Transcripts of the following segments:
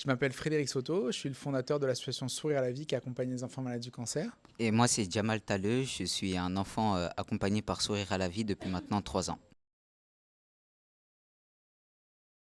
Je m'appelle Frédéric Soto, je suis le fondateur de l'association Sourire à la vie qui accompagne les enfants malades du cancer. Et moi, c'est Jamal Talleux, je suis un enfant accompagné par Sourire à la vie depuis maintenant 3 ans.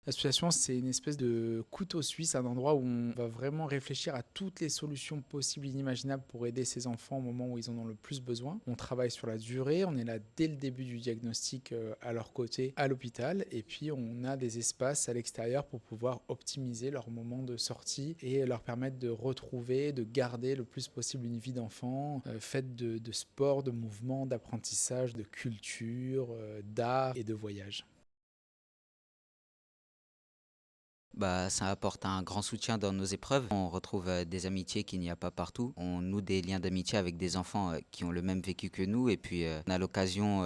L'association, c'est une espèce de couteau suisse, un endroit où on va vraiment réfléchir à toutes les solutions possibles et inimaginables pour aider ces enfants au moment où ils en ont le plus besoin. On travaille sur la durée, on est là dès le début du diagnostic à leur côté à l'hôpital, et puis on a des espaces à l'extérieur pour pouvoir optimiser leur moment de sortie et leur permettre de retrouver, de garder le plus possible une vie d'enfant faite de sport, de mouvement, d'apprentissage, de culture, d'art et de voyage. Bah, ça apporte un grand soutien dans nos épreuves. On retrouve des amitiés qu'il n'y a pas partout. On noue des liens d'amitié avec des enfants qui ont le même vécu que nous. Et puis, on a l'occasion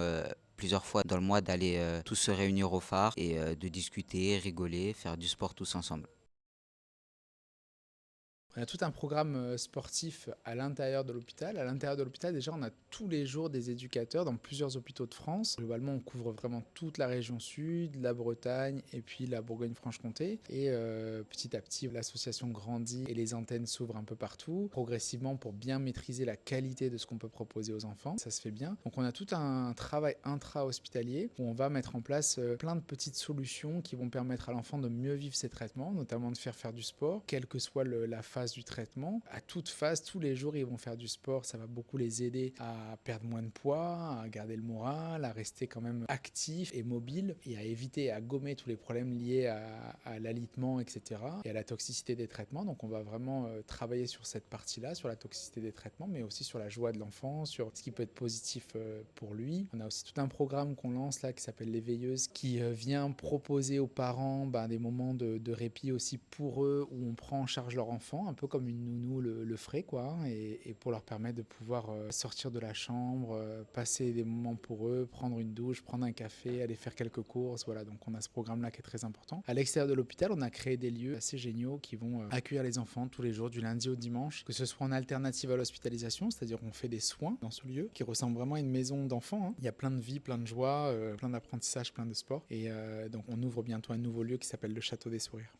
plusieurs fois dans le mois d'aller tous se réunir au phare et de discuter, rigoler, faire du sport tous ensemble. On a tout un programme sportif à l'intérieur de l'hôpital. À l'intérieur de l'hôpital, déjà, on a tous les jours des éducateurs dans plusieurs hôpitaux de France. Globalement, on couvre vraiment toute la région sud, la Bretagne et puis la Bourgogne-Franche-Comté. Et petit à petit, l'association grandit et les antennes s'ouvrent un peu partout, progressivement pour bien maîtriser la qualité de ce qu'on peut proposer aux enfants. Ça se fait bien. Donc, on a tout un travail intra-hospitalier où on va mettre en place plein de petites solutions qui vont permettre à l'enfant de mieux vivre ses traitements, notamment de faire du sport, quelle que soit la phase du traitement. À toute phase, tous les jours, ils vont faire du sport. Ça va beaucoup les aider à perdre moins de poids, à garder le moral, à rester quand même actifs et mobiles et à éviter, à gommer tous les problèmes liés à l'alitement, etc. et à la toxicité des traitements. Donc, on va vraiment travailler sur cette partie-là, sur la toxicité des traitements, mais aussi sur la joie de l'enfant, sur ce qui peut être positif pour lui. On a aussi tout un programme qu'on lance là qui s'appelle l'éveilleuse qui vient proposer aux parents des moments de répit aussi pour eux où on prend en charge leur enfant un peu comme une nounou le ferait, quoi, et pour leur permettre de pouvoir sortir de la chambre, passer des moments pour eux, prendre une douche, prendre un café, aller faire quelques courses, voilà. Donc on a ce programme-là qui est très important. À l'extérieur de l'hôpital, on a créé des lieux assez géniaux qui vont accueillir les enfants tous les jours, du lundi au dimanche, que ce soit en alternative à l'hospitalisation, c'est-à-dire qu'on fait des soins dans ce lieu qui ressemble vraiment à une maison d'enfants, hein. Il y a plein de vie, plein de joie, plein d'apprentissage, plein de sport, et donc on ouvre bientôt un nouveau lieu qui s'appelle le Château des Sourires.